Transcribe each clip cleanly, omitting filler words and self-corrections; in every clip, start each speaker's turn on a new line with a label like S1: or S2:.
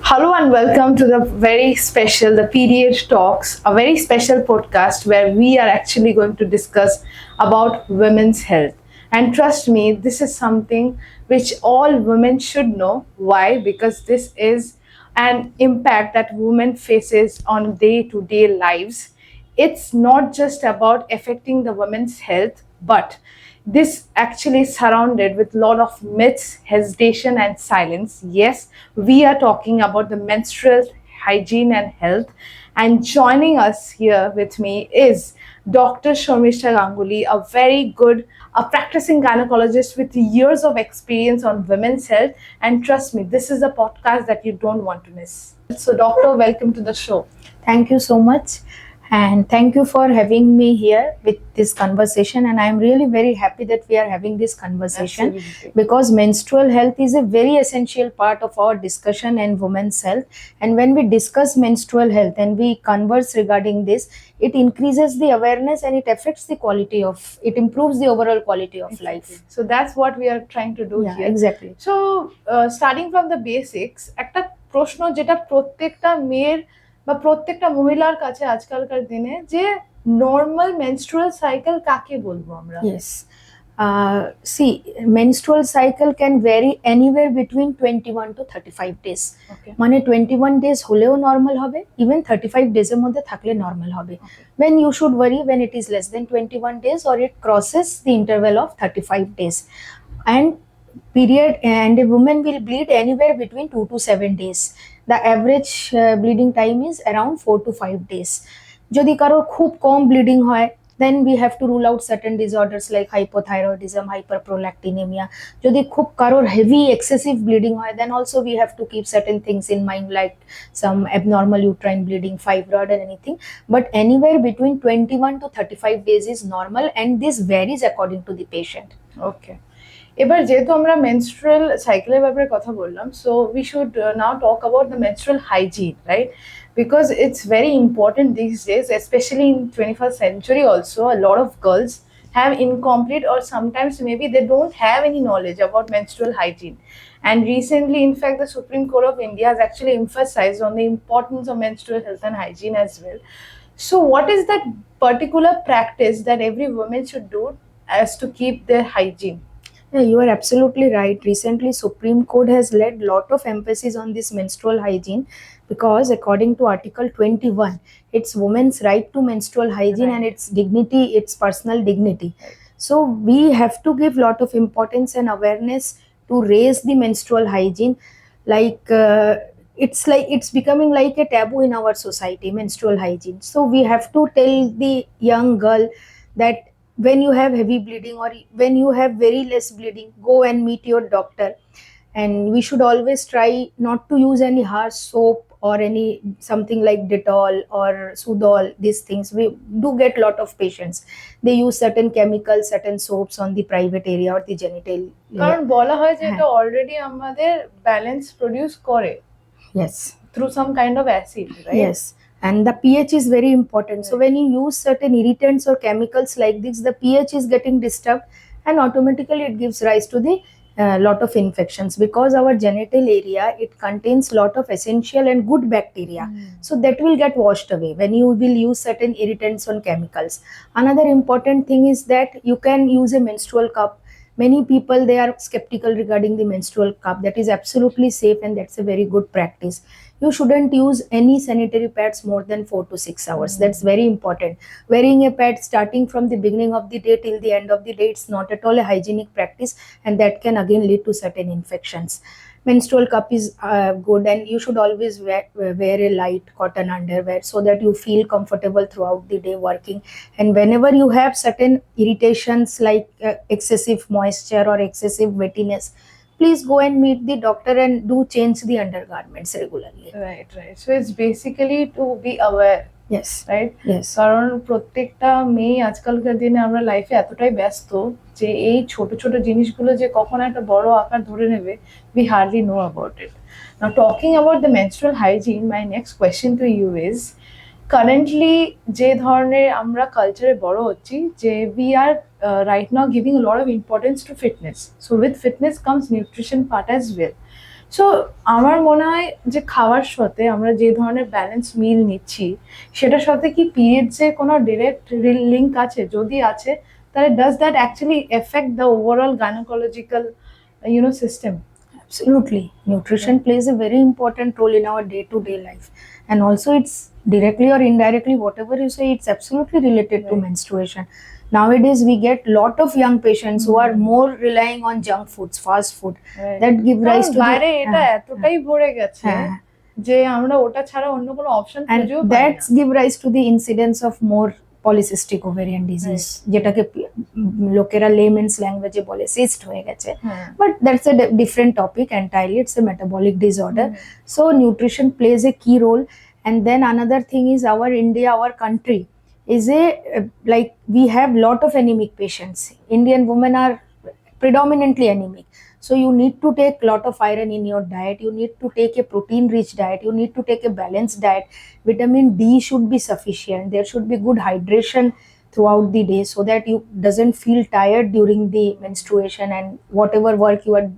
S1: Hello and welcome to the very special, the Period Talks, a very special podcast where we are actually going to discuss about women's health. And trust me, this is something which all women should know. Why? Because this is an impact that women faces on day-to-day lives. It's not just about affecting the women's health, but this actually surrounded with a lot of myths, hesitation, and silence. Yes, we are talking about the menstrual hygiene and health. And joining us here with me is Dr. Shomisha Ganguly, a very good practicing gynecologist with years of experience on women's health. And trust me, this is a podcast that you don't want to miss. So, Doctor, welcome to the show.
S2: Thank you so much. And thank you for having me here with this conversation. And I'm really very happy that we are having this conversation.
S1: Absolutely.
S2: Because menstrual health is a very essential part of our discussion and women's health. And when we discuss menstrual health and we converse regarding this, it increases the awareness and it affects the quality of, it improves the overall quality of life.
S1: So that's what we are trying to do
S2: Yeah,
S1: here.
S2: exactly.
S1: So starting from the basics, একটা প্রশ্ন যেটা প্রত্যেকটা মেয়ের বা প্রত্যেকটা মহিলার কাছে আজকালকার দিনে যে নর্মাল মেনস্ট্রুয়াল সাইকেল কাকে বলবো আমরা?
S2: Yes. See, menstrual cycle can vary anywhere between 21 to 35 days.
S1: Okay.
S2: মানে 21 days হলেও নর্মাল হবে, ইভেন 35 days এর মধ্যে থাকলে নর্মাল হবে। When you should worry when it is less than 21 days or it crosses the interval of 35 days. And period and a woman will bleed anywhere between 2 to 7 days. The average bleeding time is around 4 to 5 days. যদি কারোর খুব কম bleeding হয়, then we have to rule out certain disorders like hypothyroidism, hyperprolactinemia. যদি খুব কারোর heavy excessive bleeding হয়, then also we have to keep certain things in mind like some abnormal uterine bleeding, fibroid and anything. But anywhere between 21 to 35 days is normal, and this varies according to the patient.
S1: ওকে, এবার যেহেতু আমরা menstrual সাইকেলের ব্যাপারে কথা বললাম, so we should now talk about the menstrual hygiene, right? Because it's very important these days, especially in 21st century also, a lot of girls have incomplete or sometimes maybe they don't have any knowledge about menstrual hygiene. And recently, in fact, the Supreme Court of India has actually emphasized on the importance of menstrual health and hygiene as well. So what is that particular practice that every woman should do as to keep their hygiene?
S2: Yeah, you are absolutely right. Recently, Supreme Court has laid lot of emphasis on this menstrual hygiene because according to Article 21, it's women's right to menstrual hygiene and its dignity, its personal dignity. So we have to give lot of importance and awareness to raise the menstrual hygiene. It's becoming like a taboo in our society, menstrual hygiene. So we have to tell the young girl that when you have heavy bleeding or when you have very less bleeding, go and meet your doctor. And we should always try not to use any harsh soap or any something like Dettol or Sudol. These things we do get lot of patients, they use certain chemicals, certain soaps on the private area or the genital.
S1: কারণ বলা হয় যে এটা already আমাদের balance produce করে
S2: Yes,
S1: through some kind of acid, right?
S2: yes, and the pH is very important. So when you use certain irritants or chemicals like this, the pH is getting disturbed and automatically it gives rise to the lot of infections, because our genital area, it contains lot of essential and good bacteria. So that will get washed away when you will use certain irritants or chemicals. Another important thing is that you can use a menstrual cup. Many people, they are skeptical regarding the menstrual cup. That is absolutely safe and that's a very good practice. You shouldn't use any sanitary pads more than 4 to 6 hours. That's very important. Wearing a pad starting from the beginning of the day till the end of the day, it's not at all a hygienic practice, and that can again lead to certain infections. Menstrual cup is good, and you should always wear a light cotton underwear so that you feel comfortable throughout the day working. And whenever you have certain irritations like excessive moisture or excessive wettiness, please go and meet the doctor and do change the undergarments regularly.
S1: Right. So it's basically to be aware,
S2: Yes,
S1: right?
S2: yes,
S1: কারণ প্রত্যেকটা মেয়ে আজকালকার দিনে আমরা লাইফে এতটাই ব্যস্ত যে এই ছোট ছোট জিনিসগুলো যে কখন একটা বড় আকার ধরে নেবে, we hardly know about it. Now talking about the menstrual hygiene, my next question to you is, currently যে ধরনের আমরা কালচারে বড় হচ্ছি যে we are right now giving a lot of importance to fitness. So with fitness comes nutrition part as well. So আমার মনে হয় যে খাওয়ার সাথে আমরা যে ধরনের ব্যালেন্স মিল নিচ্ছি সেটার সাথে কি পিরিয়ডসে কোনো ডিরেক্ট লিঙ্ক আছে? যদি আছে তাহলে does that actually effect the overall gynaecological system?
S2: Absolutely. Nutrition plays a very important role in our day to day life. And also, it's directly or indirectly, whatever you say, it's absolutely related to
S1: Right.
S2: menstruation. Nowadays, we get lot of young patients who are more relying on junk foods, fast food, that give rise to
S1: বাইরে
S2: the,
S1: এটা এতটাই ভরে গেছে
S2: হ্যাঁ,
S1: যে আমরা ওটা ছাড়া অন্য কোনো অপশন খুঁজেও
S2: and
S1: পাই
S2: that's
S1: না।
S2: give rise to the incidence of more polycystic ovarian disease, যেটাকে লোকেরা layman's language বলে cyst হয়ে গেছে,
S1: হ্যাঁ।
S2: but that's a different topic entirely. It's a metabolic disorder. So nutrition plays a key role. And then another thing is our India, our country is a like we have lot of anemic patients. Indian women are predominantly anemic, so you need to take lot of iron in your diet, you need to take a protein rich diet, you need to take a balanced diet. Vitamin D should be sufficient, there should be good hydration throughout the day so that you doesn't feel tired during the menstruation and whatever work you are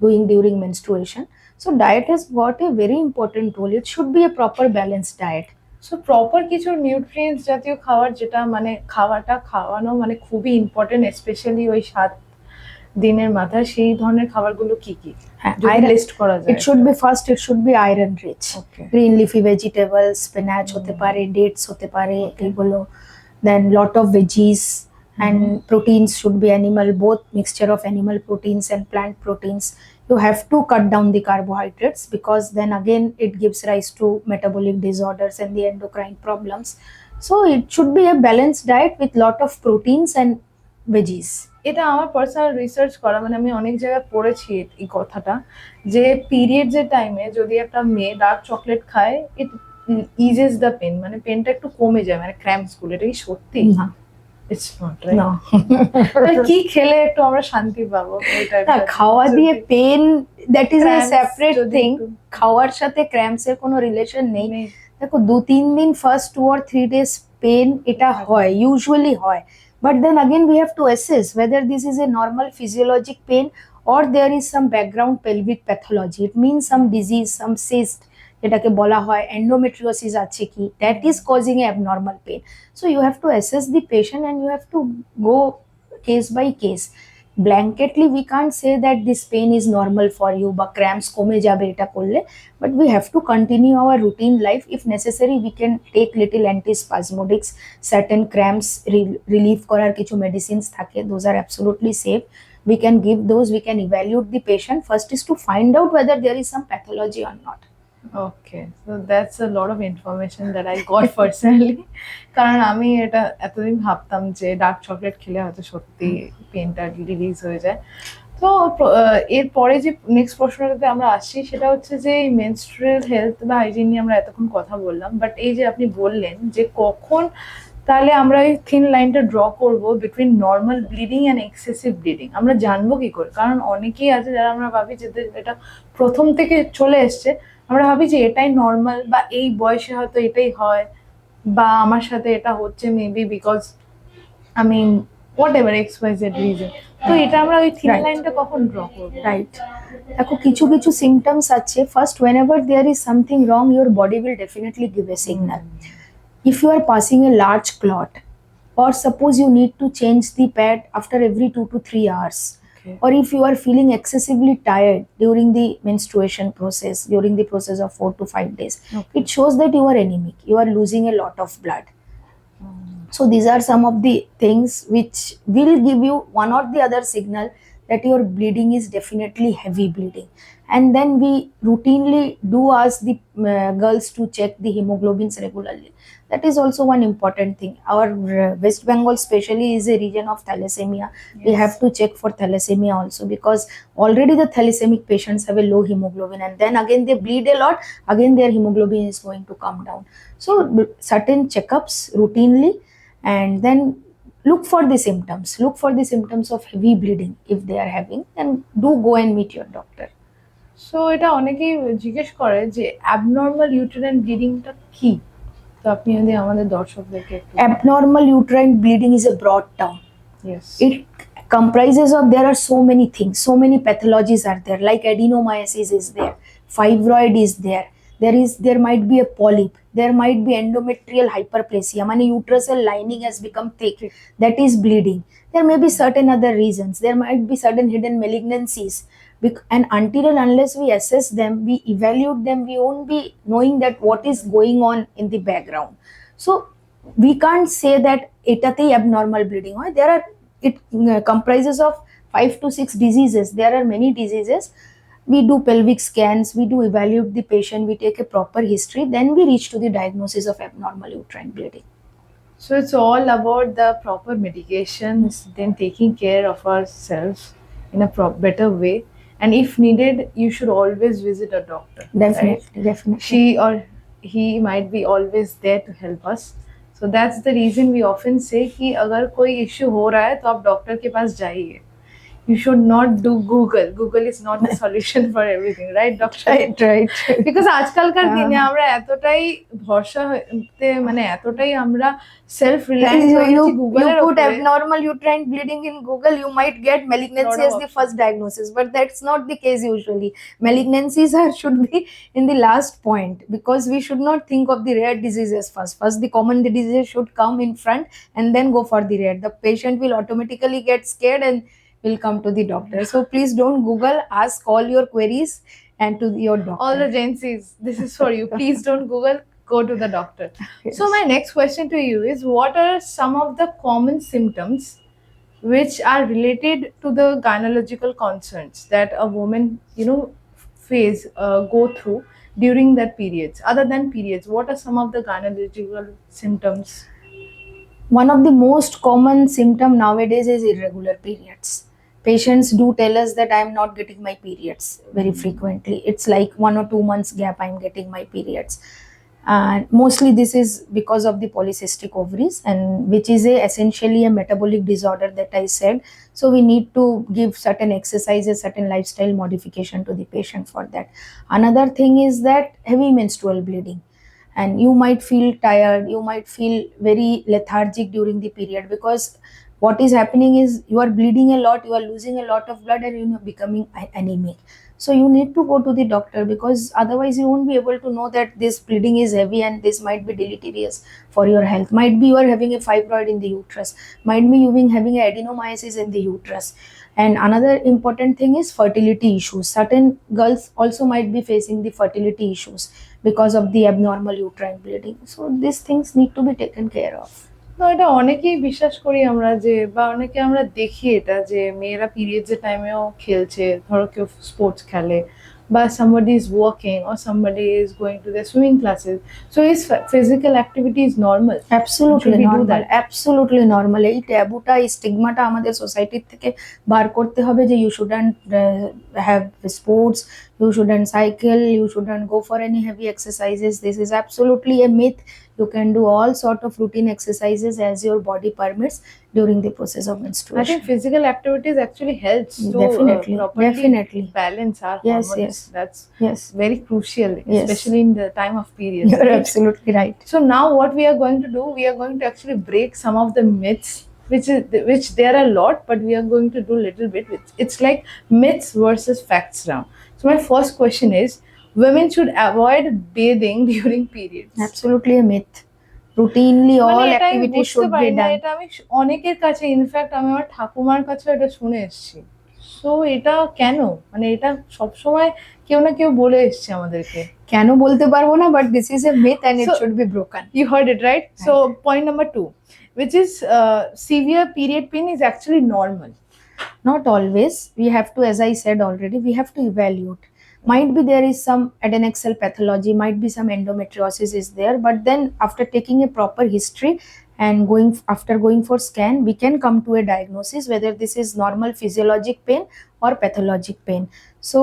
S2: doing during menstruation. So diet has got a very important role. It should be a proper balanced diet.
S1: So proper কিছু nutrients জাতীয় খাবার যেটা মানে খাওয়ানো মানে খুবই important, specially ওই 7 দিনের মাথায়, সেই ধরনের খাবারগুলো কি কি যদি লিস্ট করা যায়?
S2: It should be first, it should be iron rich.
S1: Okay.
S2: Green leafy vegetables, spinach hote pare, dates hote pare, egulo. Then lot of veggies and proteins should be animal, both mixture of animal proteins and plant proteins. You have to cut down the carbohydrates because then again it gives rise to metabolic disorders and the endocrine problems. So it should be a balanced diet with lot of proteins and veggies.
S1: এটা আমার personal research করা, মানে আমি অনেক জায়গায় পড়েছি এই কথাটা, যে পিরিয়ডস এর টাইমে যদি একটা মেয়ে ডার্ক চকলেট খায় ইট ইজেস দ্য পেন, মানে পেনটা একটু কমে যায়, মানে ক্র্যাম্পস গুলো। এটা কি সত্যি?
S2: না,
S1: ইটস নট রাইট।
S2: no.
S1: কি খেলে একটু আমরা শান্তি পাবো?
S2: না, খাওয়া দিয়ে pain that is a
S1: Cramps
S2: separate
S1: যদি
S2: থিং।
S1: একটু-
S2: খাওয়ার সাথে ক্র্যাম্পস এর কোনো রিলেশন নেই। দেখো 2-3 দিন ফার্স্ট 2 or 3 days পেন এটা হয়, ইউজুয়ালি হয়, but then again we have to assess whether this is a normal physiologic pain or there is some background pelvic pathology. It means some disease, some cyst, যেটাকে বলা হয় endometriosis আছে কি, that is causing a abnormal pain. So you have to assess the patient and you have to go case by case. Blanketly we can't say that this pain is normal for you বা cramps কমে যাবে এটা করলে, but we have to continue our routine life. If necessary we can take little antispasmodics, certain cramps relief করার কিছু medicines থাকে, those are absolutely safe. We can give those, we can evaluate the patient. First is to find out whether there is some pathology or not.
S1: Okay, so that's a lot of information that I got personally. কারণ আমি এটা এতদিন ভাবতাম যে dark chocolate খেলে হয়তো সত্যি পেনটা রিলিজ হয়ে যায়। তো এরপরে যে নেক্সট প্রশ্নটাতে আমরা আসছি সেটা হচ্ছে যে এই মেনস্ট্রুয়াল হেলথ বা হাইজিন নিয়ে আমরা এতক্ষণ কথা বললাম, বাট এই যে আপনি বললেন যে কখন তাহলে আমরা এই থিন লাইনটা ড্র করব between normal bleeding and excessive bleeding, আমরা জানবো কি করে? কারণ অনেকেই আছে যারা আমরা ভাবি যে এটা প্রথম থেকে চলে এসছে, আমরা ভাবি যে এটাই নর্মাল বা এই বয়সে হয়তো এটাই হয় বা আমার সাথে এটা হচ্ছে maybe because I mean whatever XYZ reason. তো এটা আমরা ওই থিন
S2: Right.
S1: লাইনটা কখন ড্র করব?
S2: Right. দেখো কিছু কিছু symptoms আছে, first whenever there is something wrong your body will definitely give a signal. If you are passing a large clot or suppose you need to change the pad after every 2 to 3 hours,
S1: Okay.
S2: or if you are feeling excessively tired during the menstruation process, during the process of 4 to 5 days,
S1: Okay.
S2: it shows that you are anemic, you are losing a lot of blood. So these are some of the things which will give you one or the other signal that your bleeding is definitely heavy bleeding. And then we routinely do ask the girls to check the hemoglobins regularly. That is also one important thing. Our West Bengal especially is a region of thalassemia. We
S1: Yes.
S2: have to check for thalassemia also because already the thalassemic patients have a low hemoglobin and then again they bleed a lot, again their hemoglobin is going to come down. So certain checkups routinely, and then look for the symptoms of heavy bleeding. If they are having, then do go and meet your doctor.
S1: So এটা অনেকেই জিজ্ঞেস করে যে abnormal uterine ব্লিডিংটা কি? তো আপনি যদি আমাদের দর্শকদেরকে একটু
S2: Abnormal uterine bleeding is a broad term.
S1: Yes.
S2: It comprises of, there are so many things, so many pathologies are there, like adenomyosis is there, fibroid is there might be a polyp, there might be endometrial hyperplasia, meaning uterusal lining has become thick, that is bleeding. There may be certain other reasons, there might be certain hidden malignancies, and until and unless we assess them, we evaluate them, we won't be knowing that what is going on in the background. So we can't say that এটাতেই abnormal bleeding হয়. There are, it comprises of 5 to 6 diseases. There are many diseases. We do pelvic scans, we do evaluate the patient, we take a proper history, then we reach to the diagnosis of abnormal uterine bleeding.
S1: So it's all about the proper medications, then taking care of ourselves in a better way. And if needed, you should always visit a doctor.
S2: Definitely,
S1: right?
S2: definitely.
S1: She or he might be always there to help us. So that's the reason we often say कि अगर कोई issue हो रहा है तो आप doctor के पास जाइए. You should not do Google. Google is not the solution for everything, right, doctor?
S2: Right.
S1: Because আজকালকার দিনে আমরা এতটাই ভরসা হতে মানে এতটাই আমরা self reliant হয়ে গেছি গুগলের
S2: You put
S1: উপরে.
S2: abnormal uterine bleeding in Google, you might get malignancy
S1: Lot of
S2: as the first diagnosis, but that's not the case usually. Malignancies should be in the last point, because we should not think of the rare diseases first. First, the common diseases should come in front and then go for the rare. The patient will automatically get scared and will come to the doctor. So please don't Google, ask all your queries and to your doctor.
S1: All the Gensies, this is for you. Please don't Google, go to the doctor.
S2: Yes.
S1: So my next question to you is, what are some of the common symptoms which are related to the gynecological concerns that a woman, go through during that periods? Other than periods, what are some of the gynecological symptoms?
S2: One of the most common symptom nowadays is irregular periods. Patients do tell us that I am not getting my periods very frequently. It's like 1 or 2 months gap I am getting my periods. And mostly this is because of the polycystic ovaries, and which is essentially a metabolic disorder that I said. So we need to give certain exercises, certain lifestyle modification to the patient for that. Another thing is that heavy menstrual bleeding, and you might feel tired, you might feel very lethargic during the period, because what is happening is you are bleeding a lot, you are losing a lot of blood, and you are becoming anemic. So you need to go to the doctor, because otherwise you won't be able to know that this bleeding is heavy and this might be deleterious for your health. Might be you are having a fibroid in the uterus, might be you having adenomyosis in the uterus. And another important thing is fertility issues. Certain girls also might be facing the fertility issues because of the abnormal uterine bleeding. So these things need to be taken care of.
S1: তো এটা অনেকেই বিশ্বাস করি আমরা যে, বা অনেকে আমরা দেখি এটা যে মেয়েরা পিরিয়ডস এর টাইমেও খেলছে, ধরো কেউ স্পোর্টস খেলে, বা somebody is working or somebody is going to their swimming classes. So is physical activity is normal?
S2: Absolutely
S1: Should we do
S2: normal,
S1: that?
S2: absolutely normal. এই ট্যাবুটা, এই স্টিগমাটা আমাদের সোসাইটির থেকে বার করতে হবে যে you shouldn't have sports, you shouldn't cycle, you shouldn't go for any heavy exercises. This is absolutely a myth. You can do all sort of routine exercises as your body permits during the process of menstruation.
S1: I think physical activities actually helps to properly
S2: Definitely
S1: balance our
S2: Yes,
S1: hormones.
S2: yes.
S1: That's
S2: Yes,
S1: very crucial,
S2: Yes.
S1: especially in the time of periods.
S2: you're
S1: right?
S2: absolutely right.
S1: So now what we are going to do, we are going to actually break some of the myths, which there are a lot, but we are going to do little bit. It's like myths versus facts round. So my first question is, women should avoid bathing during periods.
S2: Absolutely a myth. Routinely all
S1: মানে এটা আমি
S2: activities
S1: বুঝতে
S2: should
S1: পারি
S2: be
S1: না,
S2: done.
S1: এটা আমি অনেকের কাছে, ইনফ্যাক্ট আমি আমার ঠাকুমার কাছে এটা শুনে এসেছি। সো এটা কেন, মানে এটা সবসময় কেউ না কেউ বলে এসছে আমাদেরকে।
S2: কেন বলতে পারবো না, but this is a myth and it
S1: So-
S2: should be broken.
S1: You heard it right. So point number 2, which is severe period pain is actually normal.
S2: Not always. We have to, as I said already, we have to evaluate. Might be there is some adnexal pathology, might be some endometriosis is there, but then after taking a proper history and after going for scan, we can come to a diagnosis whether this is normal physiologic pain or pathologic pain. So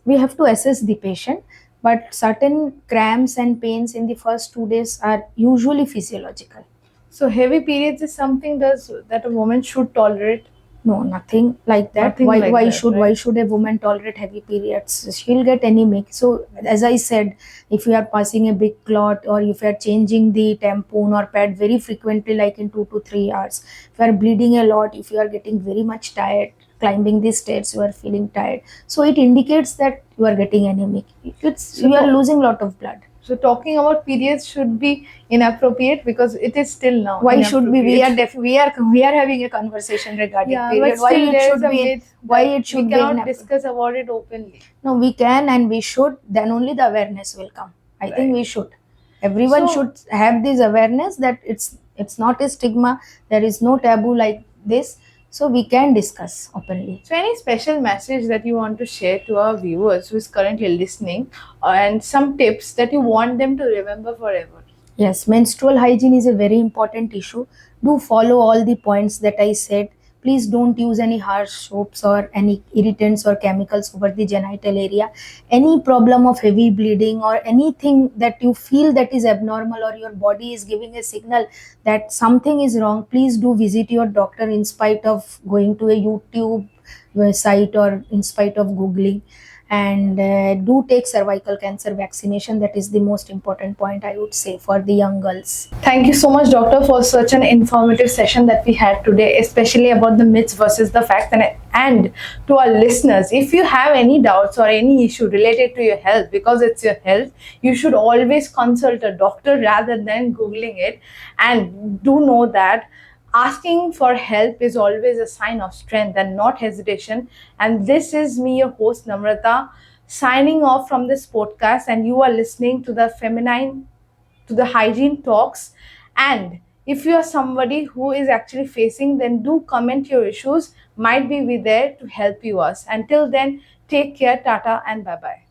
S2: we have to assess the patient, but certain cramps and pains in the first 2 days are usually physiological.
S1: So heavy periods is something that a woman should tolerate.
S2: No, nothing like that.
S1: Nothing like
S2: Why
S1: that,
S2: should
S1: right?
S2: why should a woman tolerate heavy periods? She'll get anemic. So as I said, if you are passing a big clot, or if you are changing the tampon or pad very frequently, like in 2 to 3 hours, if you are bleeding a lot, if you are getting very much tired, climbing the stairs, you are feeling tired. So it indicates that you are getting anemic. It's
S1: So
S2: you are
S1: to-
S2: losing lot of blood.
S1: So talking about periods should be inappropriate because it is still now
S2: Why should we?
S1: inappropriate.
S2: We are having a conversation regarding
S1: Yeah, but
S2: period. Why
S1: still
S2: it
S1: there is
S2: should
S1: a
S2: be?
S1: myth
S2: Why
S1: that
S2: it
S1: we
S2: should be
S1: cannot
S2: inappropriate?
S1: discuss about it openly.
S2: No, we can and we should. Then only the awareness will come. I think
S1: Right.
S2: we should. Everyone
S1: So
S2: should have this awareness that it's not a stigma. There is no taboo like this, so we can discuss openly.
S1: So, any special message that you want to share to our viewers who is currently listening, and some tips that you want them to remember forever?
S2: Yes, menstrual hygiene is a very important issue. Do follow all the points that I said. Please don't use any harsh soaps or any irritants or chemicals over the genital area. Any problem of heavy bleeding or anything that you feel that is abnormal, or your body is giving a signal that something is wrong, please do visit your doctor in spite of going to a YouTube site or in spite of Googling. And do take cervical cancer vaccination. That is the most important point, I would say, for the young girls.
S1: Thank you so much, doctor, for such an informative session that we had today, especially about the myths versus the facts. And to our listeners, if you have any doubts or any issue related to your health, because it's your health, you should always consult a doctor rather than Googling it. And do know that asking for help is always a sign of strength and not hesitation. And this is me, your host, Namrata, signing off from this podcast. And you are listening to the Feminine, to the Hygiene Talks. And if you are somebody who is actually facing, then do comment your issues. Might be we there to help you us. Until then, take care, tata, and bye bye.